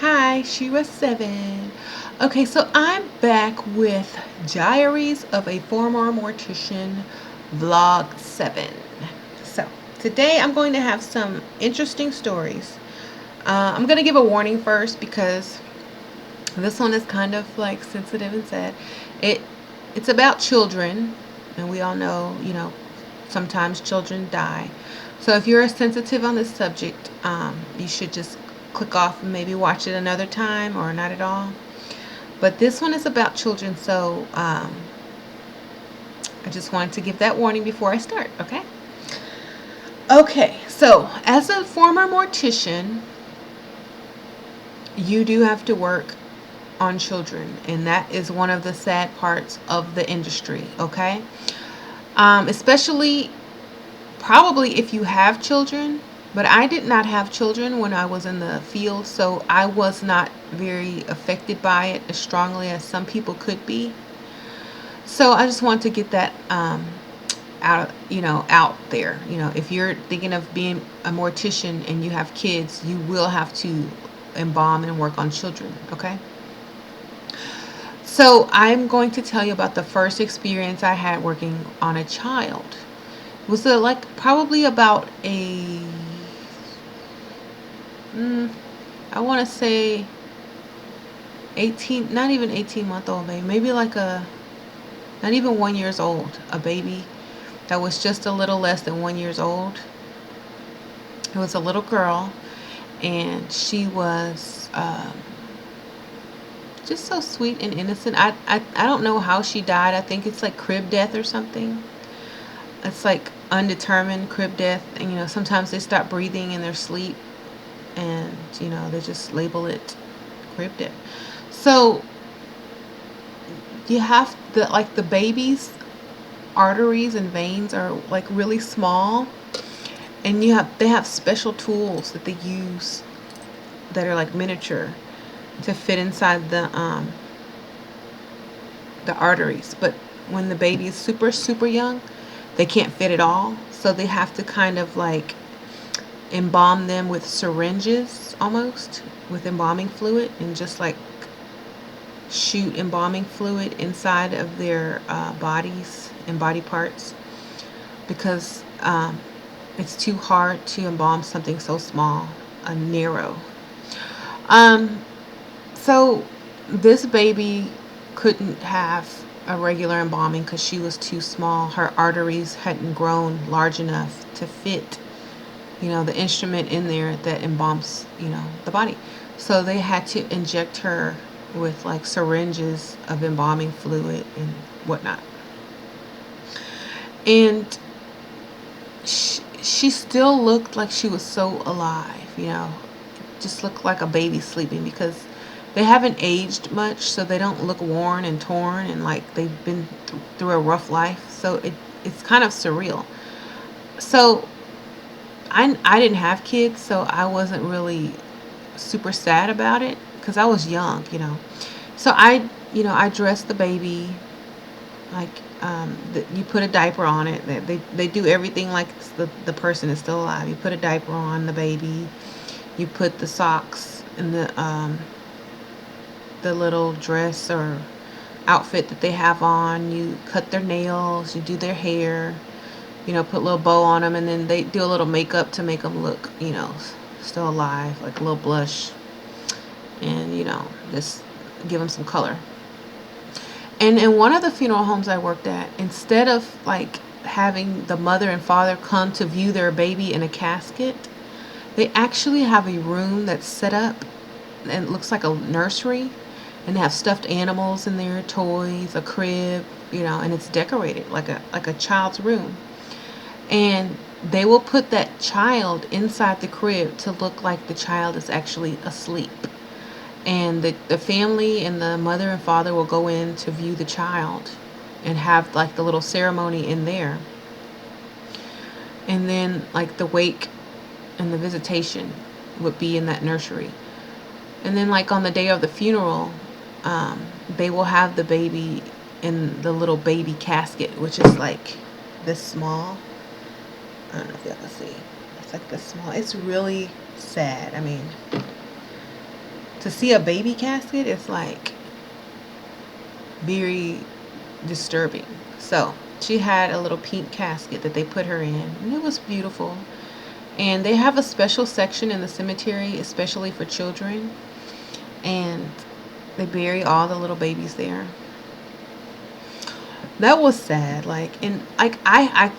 Hi, she was 7. Okay, so I'm back with Diaries of a Former Mortician Vlog 7. So today I'm going to have some interesting stories. I'm going to give a warning first because this one is kind of like sensitive and sad. It it's about children, and we all know, sometimes children die. So if you're sensitive on this subject, you should just click off and maybe watch it another time or not at all. But this one is about children, so I just wanted to give that warning before I start. Okay. Okay. So as a former mortician, you do have to work on children, and that is one of the sad parts of the industry. Okay. Especially probably if you have children, but I did not have children when I was in the field, so I was not very affected by it as strongly as some people could be. So I just want to get that out there. If you're thinking of being a mortician and you have kids, you will have to embalm and work on children. Okay. So I'm going to tell you about the first experience I had working on a child. It was like probably about a I want to say 18, not even 18-month old baby, maybe like a not even 1 years old, a baby that was just a little less than 1 years old. It was a little girl, and she was just so sweet and innocent. I don't know how she died. I think it's like crib death or something. It's like undetermined crib death, and sometimes they stop breathing in their sleep, and they just label it crib death. So you have the baby's arteries and veins are like really small, and they have special tools that they use that are like miniature to fit inside the arteries. But when the baby is super super young, they can't fit at all, so they have to kind of like embalm them with syringes, almost with embalming fluid, and just like shoot embalming fluid inside of their bodies and body parts, because it's too hard to embalm something so small, narrow. Um, so this baby couldn't have a regular embalming because she was too small. Her arteries hadn't grown large enough to fit, the instrument in there that embalms, the body. So they had to inject her with like syringes of embalming fluid and whatnot. And she still looked like she was so alive, just looked like a baby sleeping, because they haven't aged much, so they don't look worn and torn and like they've been through a rough life. So it's kind of surreal. So I didn't have kids, so I wasn't really super sad about it because I was young. So I dressed the baby like, you put a diaper on it. They do everything like the person is still alive. You put a diaper on the baby. You put the socks in the little dress or outfit that they have on. You cut their nails. You do their hair. Put a little bow on them, and then they do a little makeup to make them look, still alive, like a little blush, and just give them some color. And in one of the funeral homes I worked at, instead of like having the mother and father come to view their baby in a casket, they actually have a room that's set up and it looks like a nursery, and they have stuffed animals in there, toys, a crib, and it's decorated like a child's room. And they will put that child inside the crib to look like the child is actually asleep. And the family and the mother and father will go in to view the child and have like the little ceremony in there. And then like the wake and the visitation would be in that nursery. And then like on the day of the funeral, they will have the baby in the little baby casket, which is like this small. I don't know if y'all can see. It's like this small. It's really sad. I mean, to see a baby casket is like very disturbing. So she had a little pink casket that they put her in, and it was beautiful. And they have a special section in the cemetery, especially for children, and they bury all the little babies there. That was sad. Like, and like I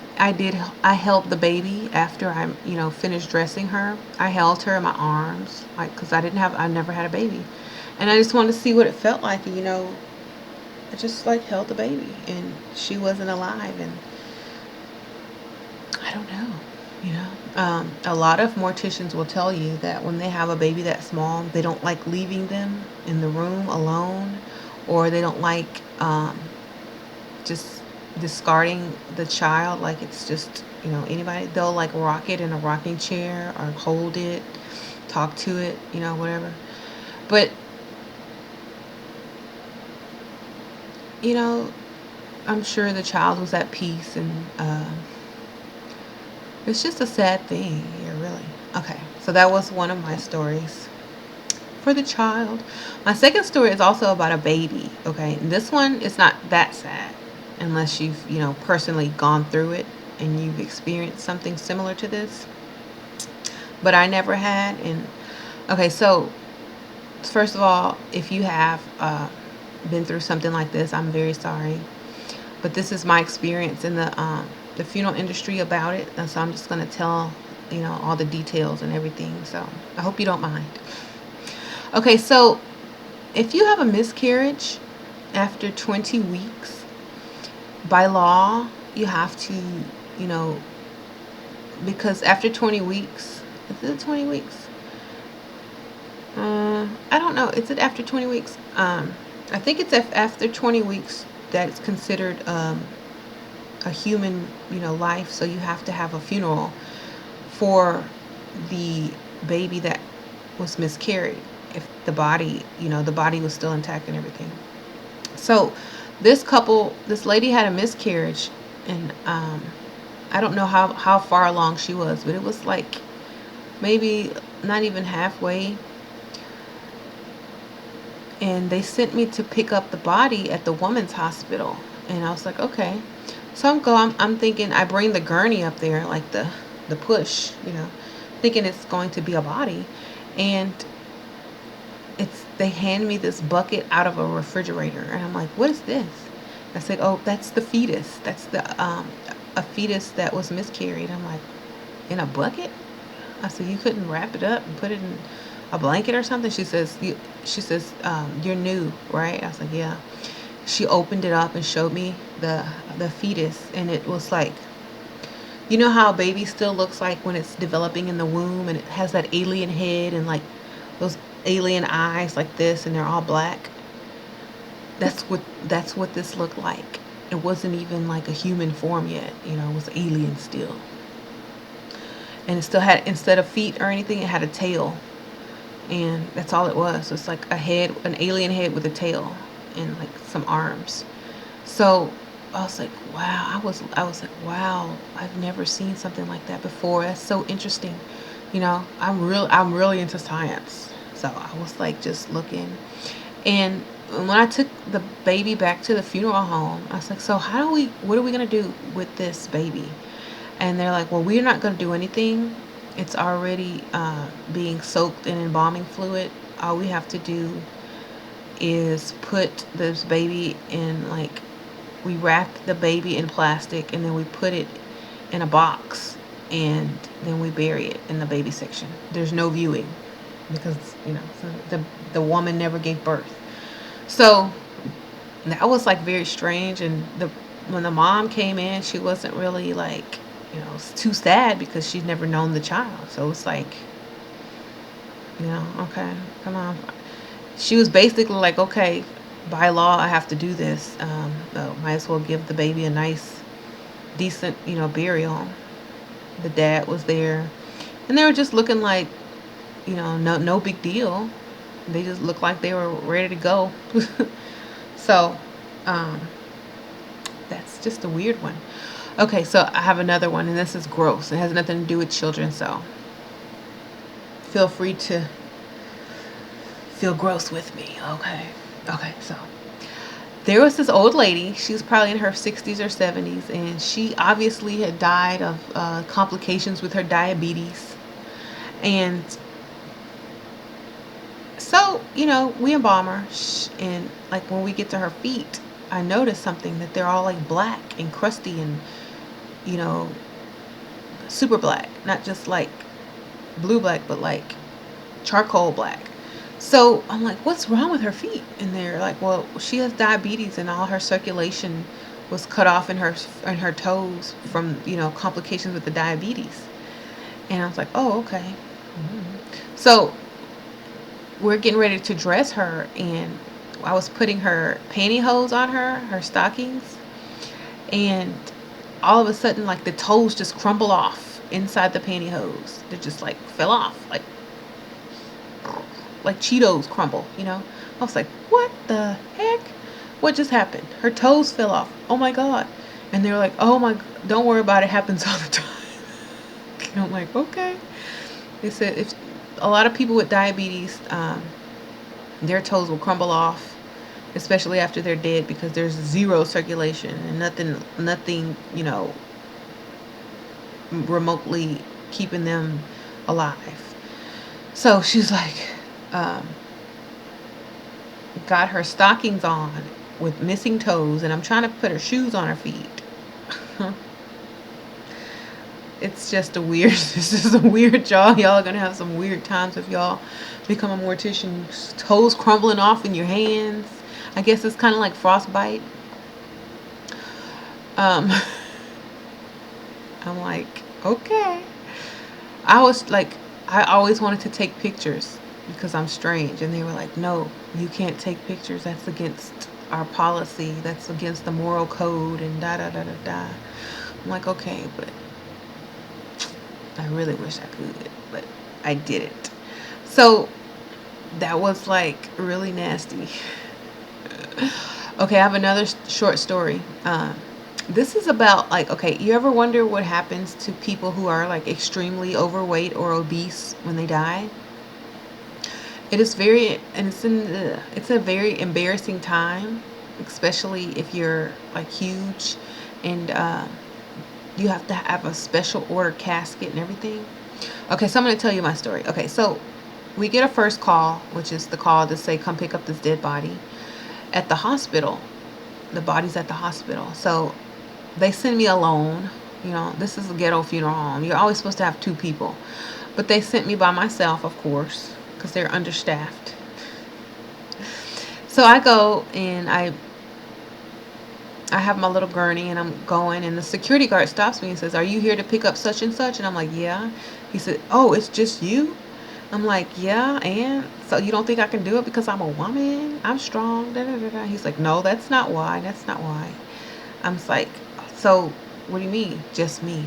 helped the baby after I finished dressing her. I held her in my arms, like, because I never had a baby, and I just wanted to see what it felt like. And, I just like held the baby, and she wasn't alive, and I don't know. A lot of morticians will tell you that when they have a baby that small, they don't like leaving them in the room alone, or they don't like just discarding the child like it's just anybody. They'll like rock it in a rocking chair or hold it, talk to it, whatever. But you know I'm sure the child was at peace, and it's just a sad thing. Yeah, really. Okay, so that was one of my stories for the child. My second story is also about a baby. Okay, and this one is not that sad unless you've personally gone through it and you've experienced something similar to this. But I never had. And okay, so first of all, if you have been through something like this, I'm very sorry. But this is my experience in the funeral industry about it, and so I'm just gonna tell all the details and everything. So I hope you don't mind. Okay, so if you have a miscarriage after 20 weeks, by law, you have to, you know, because after 20 weeks, is it 20 weeks? I don't know. Is it after 20 weeks? I think it's after 20 weeks that it's considered a human, life. So you have to have a funeral for the baby that was miscarried. If the body, the body was still intact and everything. So this lady had a miscarriage, and I don't know how far along she was, but it was like maybe not even halfway. And they sent me to pick up the body at the woman's hospital, and I was like, okay. So I'm thinking I bring the gurney up there, like the push, thinking it's going to be a body, and they hand me this bucket out of a refrigerator, and I'm like, what is this? I said, oh, that's the fetus. That's the a fetus that was miscarried. I'm like, in a bucket? I said, you couldn't wrap it up and put it in a blanket or something? She says, you're new, right? I was like, yeah. She opened it up and showed me the fetus, and it was like, you know how a baby still looks like when it's developing in the womb, and it has that alien head and like those alien eyes like this, and they're all black. That's what this looked like. It wasn't even like a human form yet. It was alien still. And it still had, instead of feet or anything, it had a tail. And that's all it was. So it's like a head, an alien head with a tail and like some arms. So I was like, wow. I was like, wow, I've never seen something like that before. That's so interesting. I'm really into science. So I was like just looking. And when I took the baby back to the funeral home, I was like, so what are we going to do with this baby? And they're like, well, we're not going to do anything. It's already being soaked in embalming fluid. All we have to do is put this baby in, like, we wrap the baby in plastic, and then we put it in a box, and then we bury it in the baby section. There's no viewing because, the woman never gave birth. So that was like very strange. And when the mom came in, she wasn't really like, too sad because she'd never known the child. So it's like, okay, come on. She was basically like, okay, by law, I have to do this. So might as well give the baby a nice, decent, burial. The dad was there, and they were just looking like, no big deal. They just looked like they were ready to go. So, that's just a weird one. Okay, so I have another one, and this is gross. It has nothing to do with children, so feel free to feel gross with me. Okay. Okay, so there was this old lady. She was probably in her 60s or 70s, and she obviously had died of complications with her diabetes. And so, we embalm her, and like when we get to her feet, I noticed something that they're all like black and crusty and, you know, super black, not just like blue black, but like charcoal black. So I'm like, what's wrong with her feet? And they're like, well, she has diabetes and all her circulation was cut off in her toes from complications with the diabetes. And I was like, oh, okay. So we're getting ready to dress her, and I was putting her pantyhose on her stockings, and all of a sudden, like, the toes just crumble off inside the pantyhose. They just like fell off, like Cheetos crumble. I was like, what the heck? What just happened? Her toes fell off. Oh my God. And they were like, oh my, don't worry about it. It happens all the time. And I'm like, okay. They said if a lot of people with diabetes, their toes will crumble off, especially after they're dead, because there's zero circulation and nothing, remotely keeping them alive. So she's like, got her stockings on with missing toes, and I'm trying to put her shoes on her feet. It's just a weird, this is a weird job. Y'all are gonna have some weird times if y'all become a mortician. Toes crumbling off in your hands. I guess it's kind of like frostbite. I'm like, okay. I always wanted to take pictures because I'm strange, and they were like, no, you can't take pictures. That's against our policy. That's against the moral code, and da da da da da. I'm like, okay, but I really wish I could, but I didn't. So that was like really nasty. Okay, I have another short story. This is about, like, okay, you ever wonder what happens to people who are like extremely overweight or obese when they die? It is it's a very embarrassing time, especially if you're like huge, and you have to have a special order casket and everything. Okay, so I'm going to tell you my story. Okay, so we get a first call, which is the call to say, come pick up this dead body at the hospital. The body's at the hospital. So they send me alone. This is a ghetto funeral home. You're always supposed to have two people. But they sent me by myself, of course, because they're understaffed. So I go, and I have my little gurney, and I'm going, and the security guard stops me and says, are you here to pick up such and such? And I'm like, yeah. He said, oh, it's just you? I'm like, yeah, and so you don't think I can do it because I'm a woman? I'm strong. Da, da, da, da. He's like, no, that's not why. That's not why. I'm like, so what do you mean? Just me?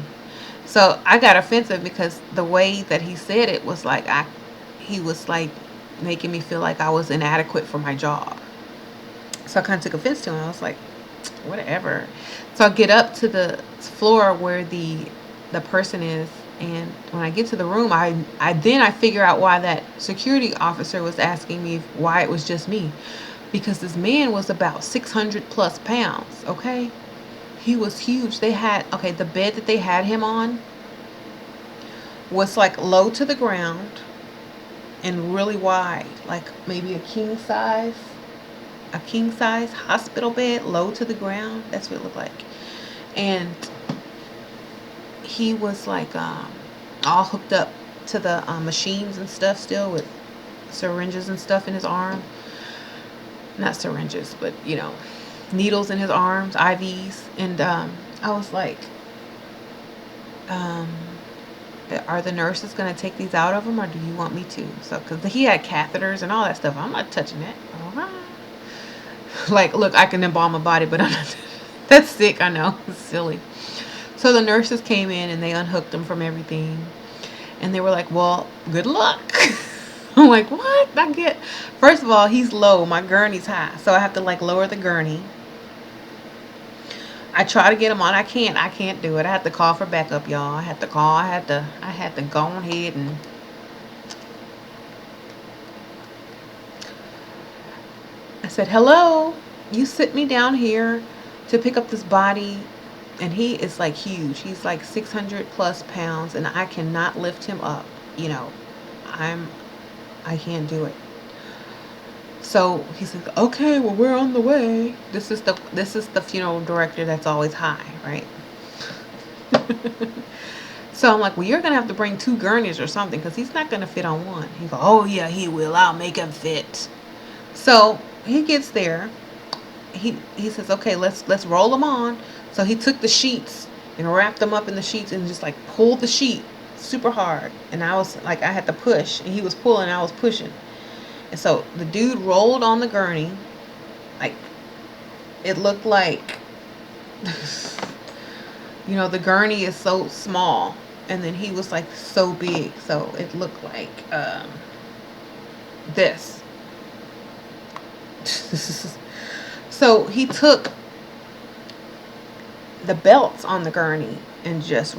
So I got offensive because the way that he said it was like he was like making me feel like I was inadequate for my job. So I kind of took offense to him. I was like, whatever. So I get up to the floor where the person is, and when I get to the room, I figure out why that security officer was asking me why it was just me, because this man was about 600 plus pounds. Okay, he was huge. The bed that they had him on was like low to the ground and really wide, like maybe a king size hospital bed, low to the ground. That's what it looked like. And he was like all hooked up to the machines and stuff, still with syringes and stuff in his arm. Not syringes, but needles in his arms, IVs. And I was like, are the nurses going to take these out of him, or do you want me to? So, because he had catheters and all that stuff. I'm not touching that. Like, look, I can embalm a body, but I'm not. That's sick, I know. It's silly. So the nurses came in, and they unhooked him from everything. And they were like, well, good luck. I'm like, what? First of all, he's low. My gurney's high. So I have to like lower the gurney. I try to get him on. I can't do it. I had to call for backup, y'all. I had to go ahead and I said, hello, you sit me down here to pick up this body. And he is like huge. He's like 600 plus pounds, and I cannot lift him up. You know, I'm, I can't do it. So he said, okay, well, we're on the way. This is the funeral director that's always high, right? So I'm like, well, you're gonna have to bring two gurneys or something because he's not gonna fit on one. He goes, oh yeah, he will. I'll make him fit. So he gets there. He says, okay, let's roll them on. So he took the sheets and wrapped them up in the sheets and just like pulled the sheet super hard. And I was like, I had to push, and he was pulling, and I was pushing. And so the dude rolled on the gurney, like it looked like, the gurney is so small, and then he was like so big, so it looked like this. So he took the belts on the gurney and just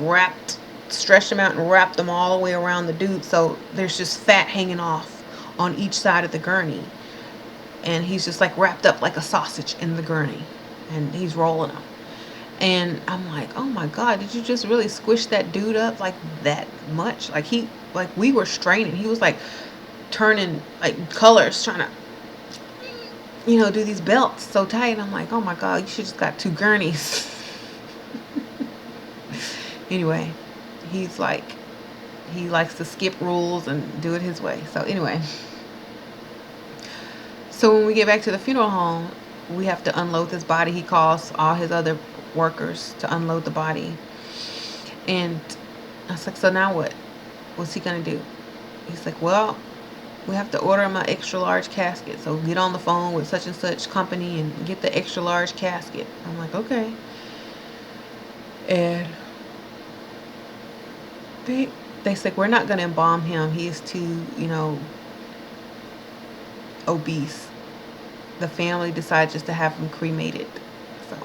stretched them out and wrapped them all the way around the dude, so there's just fat hanging off on each side of the gurney, and he's just like wrapped up like a sausage in the gurney, and he's rolling them. And I'm like, oh my god, did you just really squish that dude up like that much? Like we were straining. He was like turning like colors, trying to do these belts so tight. And I'm like, oh my god, you should just got two gurneys. Anyway, he's like, he likes to skip rules and do it his way. So anyway, so when we get back to the funeral home, we have to unload this body. He calls all his other workers to unload the body. And I was like, so now what? What's he gonna do? He's like, well, we have to order him an extra large casket. So get on the phone with such and such company and get the extra large casket. I'm like, okay. And they said, we're not gonna embalm him. He is too, obese. The family decided just to have him cremated. So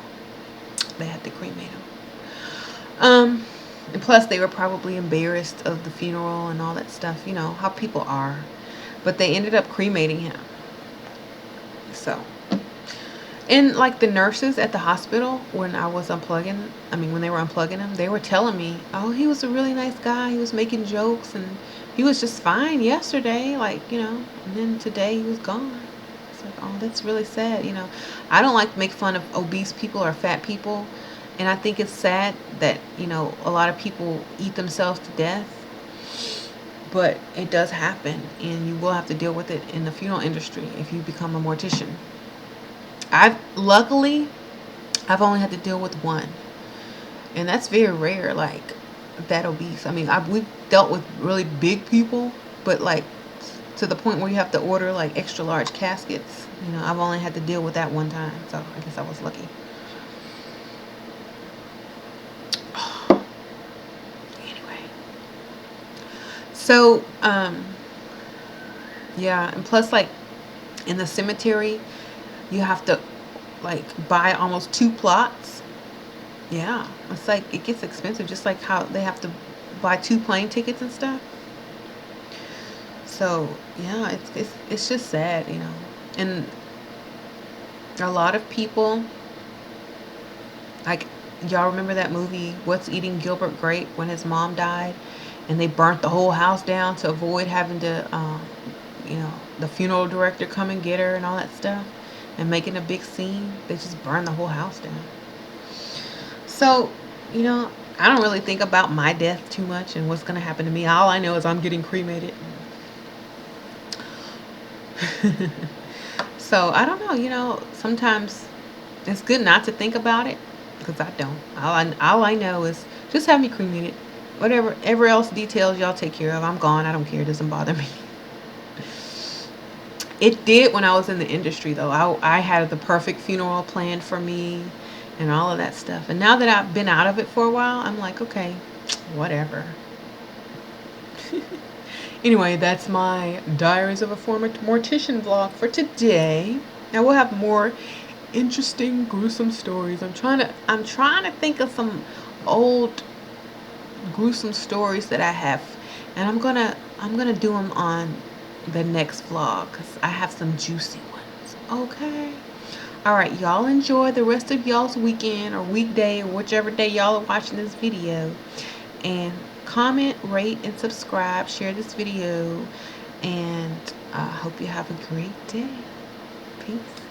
they had to cremate him. And plus they were probably embarrassed of the funeral and all that stuff. You know how people are. But they ended up cremating him. So, and like the nurses at the hospital, when they were unplugging him, they were telling me, oh, he was a really nice guy. He was making jokes and he was just fine yesterday. And then today he was gone. It's like, oh, that's really sad. I don't like to make fun of obese people or fat people. And I think it's sad that, a lot of people eat themselves to death. But it does happen, and you will have to deal with it in the funeral industry if you become a mortician. Luckily, I've only had to deal with one. And that's very rare, like, that obese. I mean, we've dealt with really big people, but, like, to the point where you have to order, like, extra large caskets. I've only had to deal with that one time, so I guess I was lucky. So, yeah, and plus, like, in the cemetery, you have to, like, buy almost 2 plots. Yeah, it's like, it gets expensive, just like how they have to buy 2 plane tickets and stuff. So, yeah, it's just sad, And a lot of people, like, y'all remember that movie, What's Eating Gilbert Grape, when his mom died? And they burnt the whole house down to avoid having to, the funeral director come and get her and all that stuff and making a big scene. They just burned the whole house down. So, I don't really think about my death too much and what's going to happen to me. All I know is I'm getting cremated. So, I don't know. Sometimes it's good not to think about it because I don't. All I know is just have me cremated. Whatever else details y'all take care of, I'm gone. I don't care. It doesn't bother me. It did when I was in the industry, though. I had the perfect funeral planned for me and all of that stuff. And now that I've been out of it for a while, I'm like, okay, whatever. Anyway, that's my Diaries of a Former Mortician vlog for today. Now we'll have more interesting, gruesome stories. I'm trying to think of some old gruesome stories that I have, and I'm gonna do them on the next vlog because I have some juicy ones. Okay. All right, y'all enjoy the rest of y'all's weekend or weekday or whichever day y'all are watching this video. And comment, rate, and subscribe. Share this video. And I hope you have a great day. Peace.